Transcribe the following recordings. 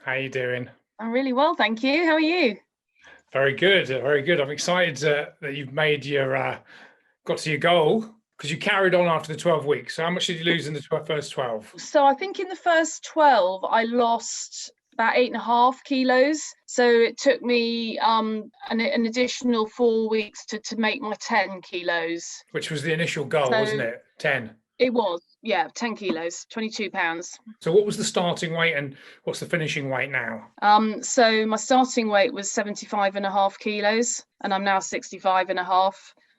How you doing? I'm really well, thank you. How are you? Very good, very good. I'm excited that you've made got to your goal because you carried on after the 12 weeks. So how much did you lose in the first 12? So I think in the first 12, I lost about 8.5 kilos. So it took me an additional 4 weeks to make my 10 kilos. Which was the initial goal, wasn't So it? 10. it was, yeah, 10 kilos, 22 pounds. So what was the starting weight and what's the finishing weight now? So my starting weight was 75.5 kilos, and I'm now 65.5.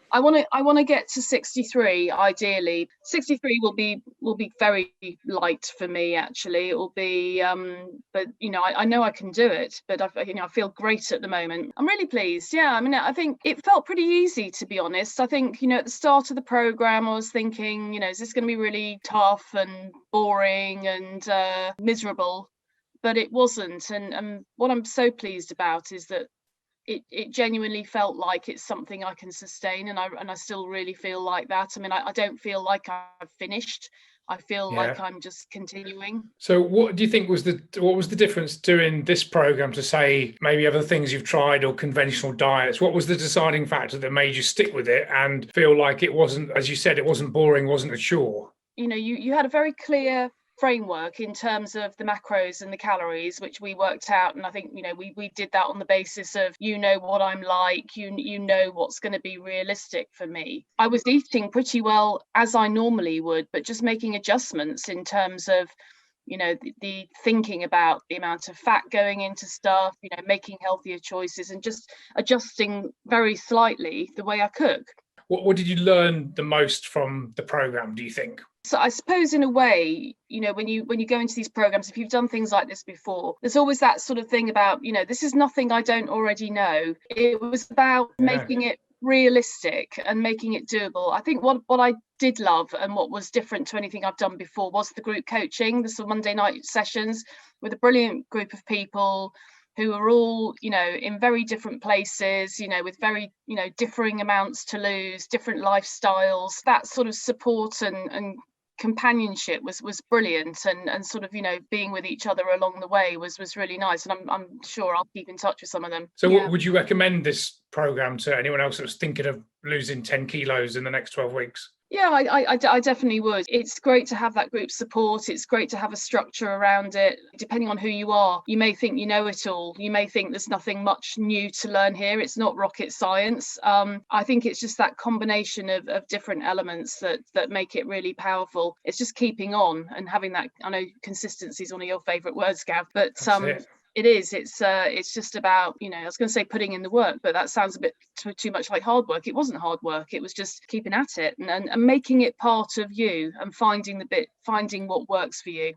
I want to get to 63 ideally. 63 will be very light for me actually. It will be but I know I can do it, but I feel great at the moment. I'm really pleased. Yeah, I mean, I think it felt pretty easy, to be honest. I think, at the start of the program I was thinking, is this going to be really tough and boring and miserable? But it wasn't, and what I'm so pleased about is that it genuinely felt like it's something I can sustain, and I still really feel like that. I mean, I don't feel like I've finished. I feel like Yeah. I'm just continuing. So what do you think what was the difference doing this program to, say, maybe other things you've tried or conventional diets? What was the deciding factor that made you stick with it and feel like it wasn't, as you said, it wasn't boring, wasn't a chore? You had a very clear framework in terms of the macros and the calories, which we worked out, and I think we did that on the basis of what I'm like, what's going to be realistic for me. I was eating pretty well as I normally would, but just making adjustments in terms of the thinking about the amount of fat going into stuff, making healthier choices and just adjusting very slightly the way I cook. What did you learn the most from the program, do you think? So I suppose in a way, when you go into these programs, if you've done things like this before, there's always that sort of thing about, this is nothing I don't already know. It was about making it realistic and making it doable. I think what I did love and what was different to anything I've done before was the group coaching, the sort of Monday night sessions with a brilliant group of people who are all, in very different places, with very, differing amounts to lose, different lifestyles. That sort of support and companionship was brilliant, and sort of being with each other along the way was really nice, and I'm sure I'll keep in touch with some of them. So would you recommend this program to anyone else that was thinking of losing 10 kilos in the next 12 weeks? Yeah, I definitely would. It's great to have that group support. It's great to have a structure around it. Depending on who you are, you may think you know it all. You may think there's nothing much new to learn here. It's not rocket science. I think it's just that combination of different elements that make it really powerful. It's just keeping on and having that. I know consistency is one of your favourite words, Gav, but it is. It's just about, I was going to say putting in the work, but that sounds a bit too much like hard work. It wasn't hard work. It was just keeping at it and making it part of you and finding what works for you.